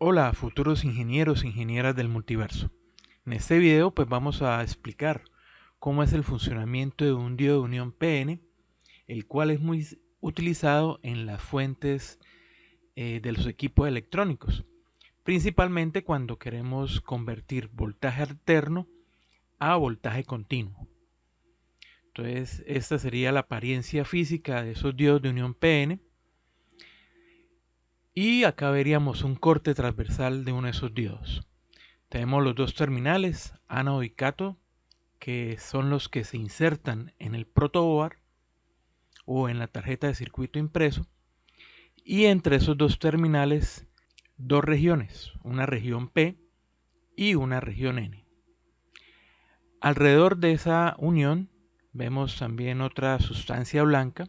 Hola, futuros ingenieros e ingenieras del multiverso. En este video pues vamos a explicar cómo es el funcionamiento de un diodo de unión PN, el cual es muy utilizado en las fuentes de los equipos electrónicos, principalmente cuando queremos convertir voltaje alterno a voltaje continuo. Entonces esta sería la apariencia física de esos diodos de unión PN. Y acá veríamos un corte transversal de uno de esos diodos. Tenemos los dos terminales, ánodo y cátodo, que son los que se insertan en el protoboard o en la tarjeta de circuito impreso. Y entre esos dos terminales, dos regiones, una región P y una región N. Alrededor de esa unión vemos también otra sustancia blanca,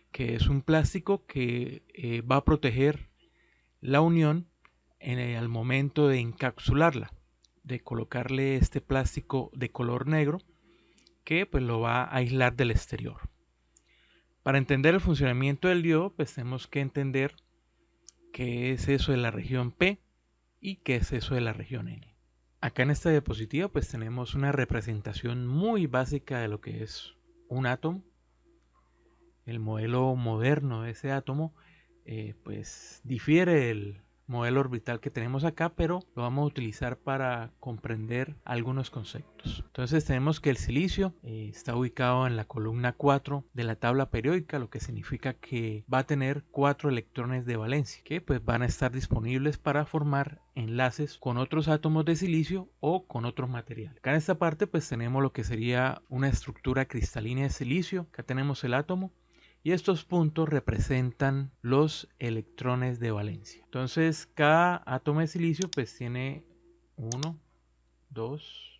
que es un plástico que va a proteger la unión al momento de encapsularla, de colocarle este plástico de color negro que pues lo va a aislar del exterior. Para entender el funcionamiento del diodo, pues tenemos que entender qué es eso de la región P y qué es eso de la región N. Acá en esta diapositiva pues tenemos una representación muy básica de lo que es un átomo. El modelo moderno de ese átomo pues difiere del modelo orbital que tenemos acá, pero lo vamos a utilizar para comprender algunos conceptos. Entonces tenemos que el silicio está ubicado en la columna 4 de la tabla periódica, lo que significa que va a tener 4 electrones de valencia que pues van a estar disponibles para formar enlaces con otros átomos de silicio o con otros materiales. Acá en esta parte pues tenemos lo que sería una estructura cristalina de silicio. Acá tenemos el átomo y estos puntos representan los electrones de valencia. Entonces cada átomo de silicio pues tiene 1, 2,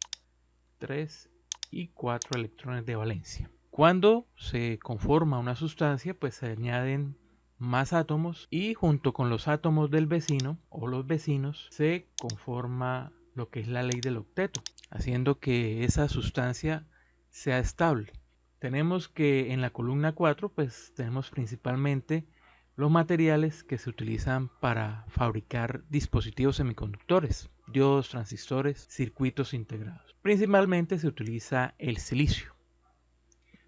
3 y 4 electrones de valencia. Cuando se conforma una sustancia pues se añaden más átomos y junto con los átomos del vecino o los vecinos se conforma lo que es la ley del octeto, haciendo que esa sustancia sea estable. Tenemos que en la columna 4 pues tenemos principalmente los materiales que se utilizan para fabricar dispositivos semiconductores, diodos, transistores, circuitos integrados. Principalmente se utiliza el silicio.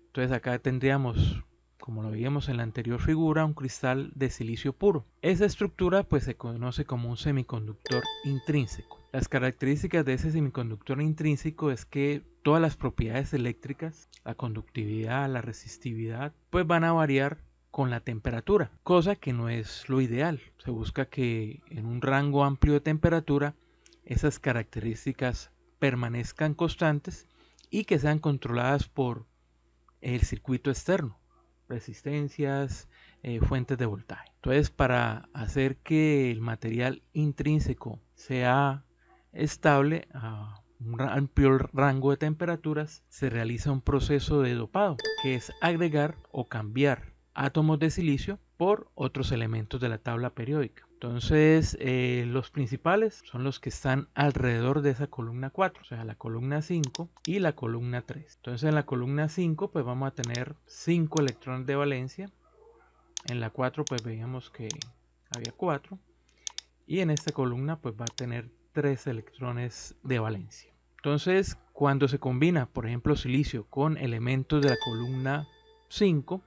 Entonces acá tendríamos, como lo veíamos en la anterior figura, un cristal de silicio puro. Esa estructura pues se conoce como un semiconductor intrínseco. Las características de ese semiconductor intrínseco es que todas las propiedades eléctricas, la conductividad, la resistividad, pues van a variar con la temperatura, cosa que no es lo ideal. Se busca que en un rango amplio de temperatura esas características permanezcan constantes y que sean controladas por el circuito externo, resistencias, fuentes de voltaje. Entonces, para hacer que el material intrínseco sea estable a un amplio rango de temperaturas, se realiza un proceso de dopado, que es agregar o cambiar átomos de silicio por otros elementos de la tabla periódica. Entonces, los principales son los que están alrededor de esa columna 4, o sea, la columna 5 y la columna 3. Entonces, en la columna 5, pues vamos a tener 5 electrones de valencia. En la 4, pues veíamos que había 4. Y en esta columna, pues va a tener 3 electrones de valencia. Entonces, cuando se combina, por ejemplo, silicio con elementos de la columna 5,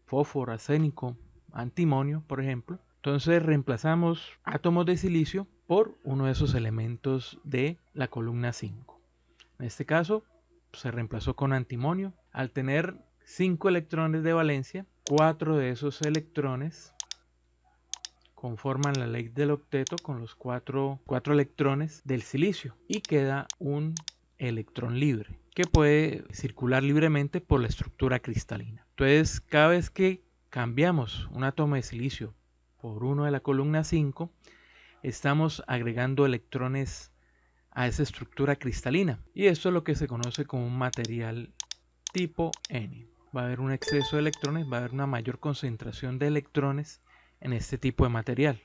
fósforo, arsénico, antimonio, por ejemplo, entonces reemplazamos átomos de silicio por uno de esos elementos de la columna 5. En este caso se reemplazó con antimonio. Al tener 5 electrones de valencia, 4 de esos electrones conforman la ley del octeto con los 4 electrones del silicio y queda un electrón libre que puede circular libremente por la estructura cristalina. Entonces, cada vez que cambiamos un átomo de silicio por uno de la columna 5, estamos agregando electrones a esa estructura cristalina. Y esto es lo que se conoce como un material tipo N. Va a haber un exceso de electrones, va a haber una mayor concentración de electrones en este tipo de material,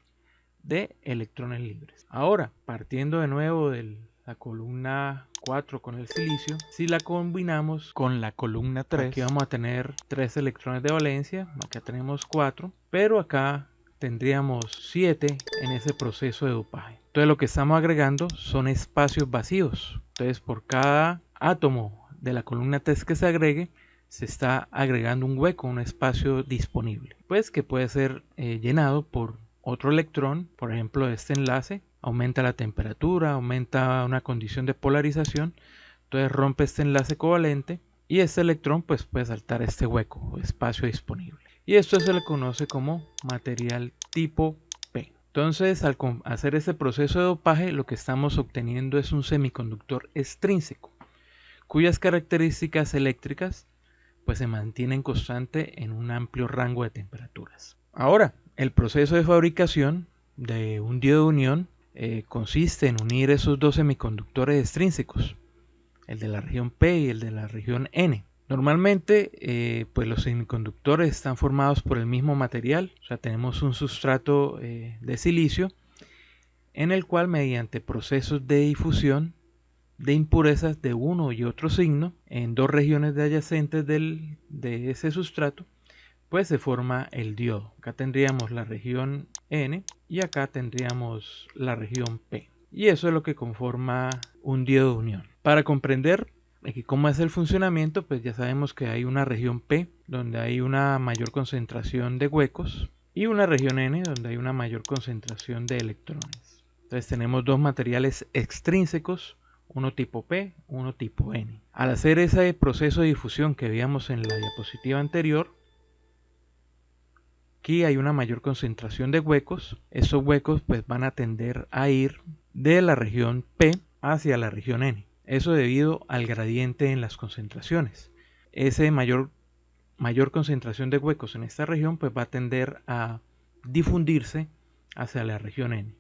de electrones libres. Ahora, partiendo de nuevo de la columna 4 con el silicio, si la combinamos con la columna 3, aquí vamos a tener 3 electrones de valencia, acá tenemos 4, pero acá tendríamos 7 en ese proceso de dopaje. Entonces lo que estamos agregando son espacios vacíos. Entonces por cada átomo de la columna test que se agregue, se está agregando un hueco, un espacio disponible, pues que puede ser llenado por otro electrón. Por ejemplo, este enlace aumenta la temperatura, aumenta una condición de polarización, entonces rompe este enlace covalente y este electrón pues puede saltar este hueco o espacio disponible. Y esto se le conoce como material tipo P. Entonces, al hacer este proceso de dopaje, lo que estamos obteniendo es un semiconductor extrínseco, cuyas características eléctricas pues se mantienen constante en un amplio rango de temperaturas. Ahora, el proceso de fabricación de un diodo de unión consiste en unir esos dos semiconductores extrínsecos, el de la región P y el de la región N. Normalmente, pues los semiconductores están formados por el mismo material, o sea, tenemos un sustrato de silicio en el cual mediante procesos de difusión de impurezas de uno y otro signo en dos regiones adyacentes de ese sustrato, pues se forma el diodo. Acá tendríamos la región N y acá tendríamos la región P. Y eso es lo que conforma un diodo de unión. Para comprender cómo es el funcionamiento, pues ya sabemos que hay una región P donde hay una mayor concentración de huecos y una región N donde hay una mayor concentración de electrones. Entonces tenemos dos materiales extrínsecos, uno tipo P, uno tipo N. Al hacer ese proceso de difusión que veíamos en la diapositiva anterior, aquí hay una mayor concentración de huecos. Esos huecos pues van a tender a ir de la región P hacia la región N. Eso debido al gradiente en las concentraciones. Ese mayor concentración de huecos en esta región pues va a tender a difundirse hacia la región N.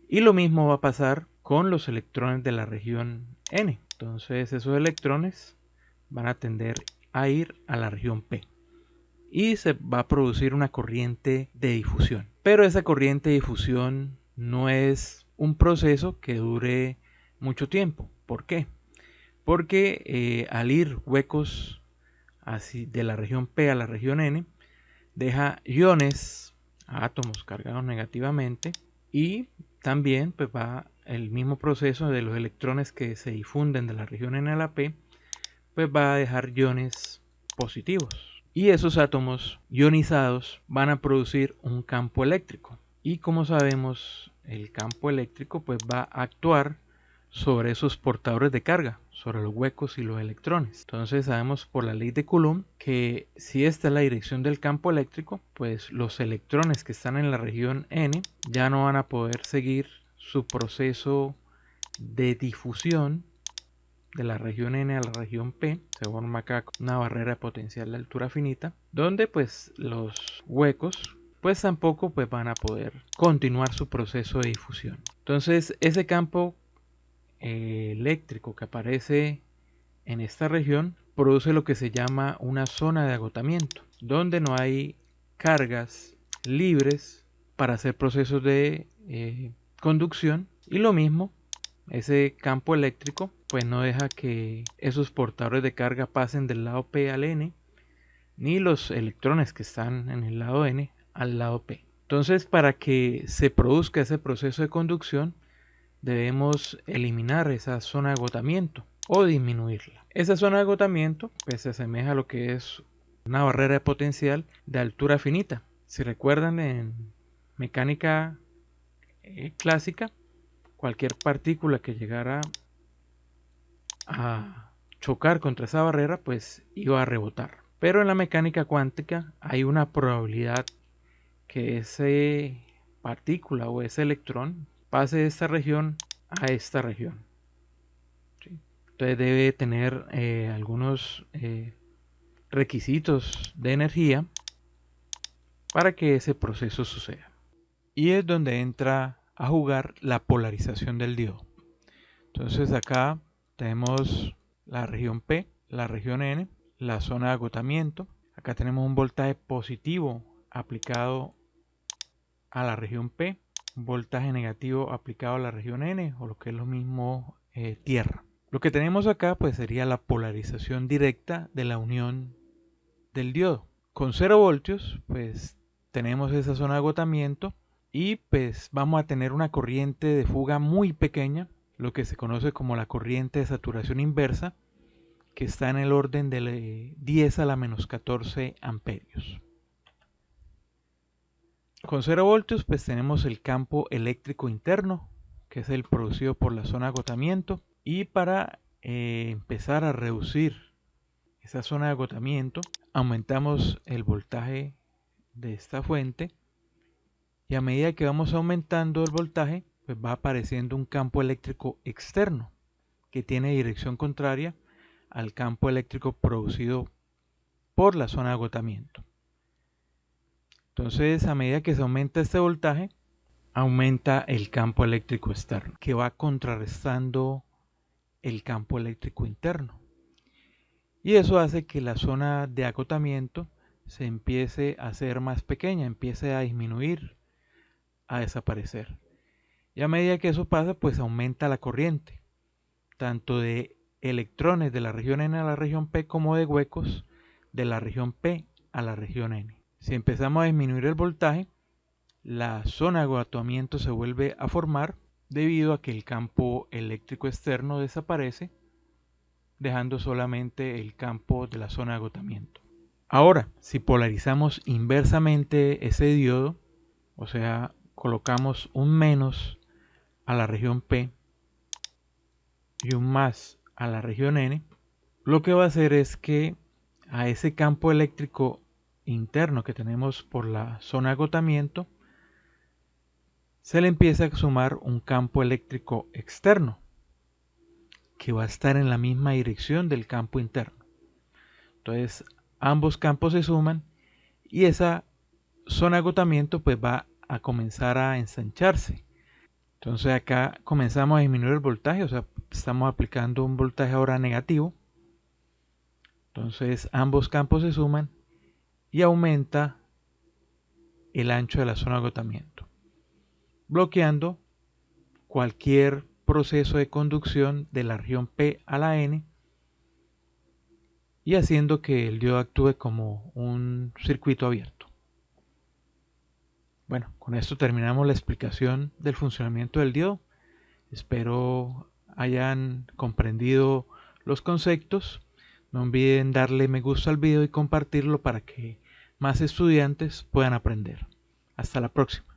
Y lo mismo va a pasar con los electrones de la región N. Entonces esos electrones van a tender a ir a la región P. Y se va a producir una corriente de difusión. Pero esa corriente de difusión no es un proceso que dure mucho tiempo. ¿Por qué? Porque al ir huecos así de la región P a la región N, deja iones, átomos cargados negativamente, y también pues va el mismo proceso de los electrones que se difunden de la región N a la P, pues va a dejar iones positivos. Y esos átomos ionizados van a producir un campo eléctrico. Y como sabemos, el campo eléctrico pues va a actuar sobre esos portadores de carga, sobre los huecos y los electrones. Entonces sabemos por la ley de Coulomb que si esta es la dirección del campo eléctrico, pues los electrones que están en la región N ya no van a poder seguir su proceso de difusión de la región N a la región P. Se forma acá una barrera de potencial de altura finita, donde pues los huecos pues tampoco pues van a poder continuar su proceso de difusión. Entonces ese campo eléctrico que aparece en esta región produce lo que se llama una zona de agotamiento, donde no hay cargas libres para hacer procesos de conducción, y lo mismo, ese campo eléctrico pues no deja que esos portadores de carga pasen del lado P al N, ni los electrones que están en el lado N al lado P. Entonces, para que se produzca ese proceso de conducción, debemos eliminar esa zona de agotamiento o disminuirla. Esa zona de agotamiento pues se asemeja a lo que es una barrera de potencial de altura finita. Si recuerdan, en mecánica clásica, cualquier partícula que llegara a chocar contra esa barrera pues iba a rebotar. Pero en la mecánica cuántica hay una probabilidad que ese partícula o ese electrón pase de esta región a esta región. ¿Sí? Entonces debe tener algunos requisitos de energía para que ese proceso suceda. Y es donde entra a jugar la polarización del diodo. Entonces acá tenemos la región P, la región N, la zona de agotamiento. Acá tenemos un voltaje positivo aplicado a la región P, un voltaje negativo aplicado a la región N, o lo que es lo mismo tierra. Lo que tenemos acá pues sería la polarización directa de la unión del diodo. Con 0 voltios pues tenemos esa zona de agotamiento y pues vamos a tener una corriente de fuga muy pequeña, lo que se conoce como la corriente de saturación inversa, que está en el orden de 10 a la menos 14 amperios. Con 0 voltios pues tenemos el campo eléctrico interno, que es el producido por la zona de agotamiento, y para empezar a reducir esa zona de agotamiento aumentamos el voltaje de esta fuente, y a medida que vamos aumentando el voltaje pues va apareciendo un campo eléctrico externo que tiene dirección contraria al campo eléctrico producido por la zona de agotamiento. Entonces, a medida que se aumenta este voltaje, aumenta el campo eléctrico externo, que va contrarrestando el campo eléctrico interno. Y eso hace que la zona de agotamiento se empiece a hacer más pequeña, empiece a disminuir, a desaparecer. Y a medida que eso pasa, pues aumenta la corriente, tanto de electrones de la región N a la región P como de huecos de la región P a la región N. Si empezamos a disminuir el voltaje, la zona de agotamiento se vuelve a formar debido a que el campo eléctrico externo desaparece, dejando solamente el campo de la zona de agotamiento. Ahora, si polarizamos inversamente ese diodo, o sea, colocamos un menos a la región P y un más a la región N, lo que va a hacer es que a ese campo eléctrico interno que tenemos por la zona de agotamiento se le empieza a sumar un campo eléctrico externo que va a estar en la misma dirección del campo interno. Entonces ambos campos se suman y esa zona de agotamiento pues va a comenzar a ensancharse. Entonces acá comenzamos a disminuir el voltaje, o sea, estamos aplicando un voltaje ahora negativo. Entonces ambos campos se suman y aumenta el ancho de la zona de agotamiento, bloqueando cualquier proceso de conducción de la región P a la N y haciendo que el diodo actúe como un circuito abierto. Bueno, con esto terminamos la explicación del funcionamiento del diodo. Espero hayan comprendido los conceptos. No olviden darle me gusta al video y compartirlo para que más estudiantes puedan aprender. Hasta la próxima.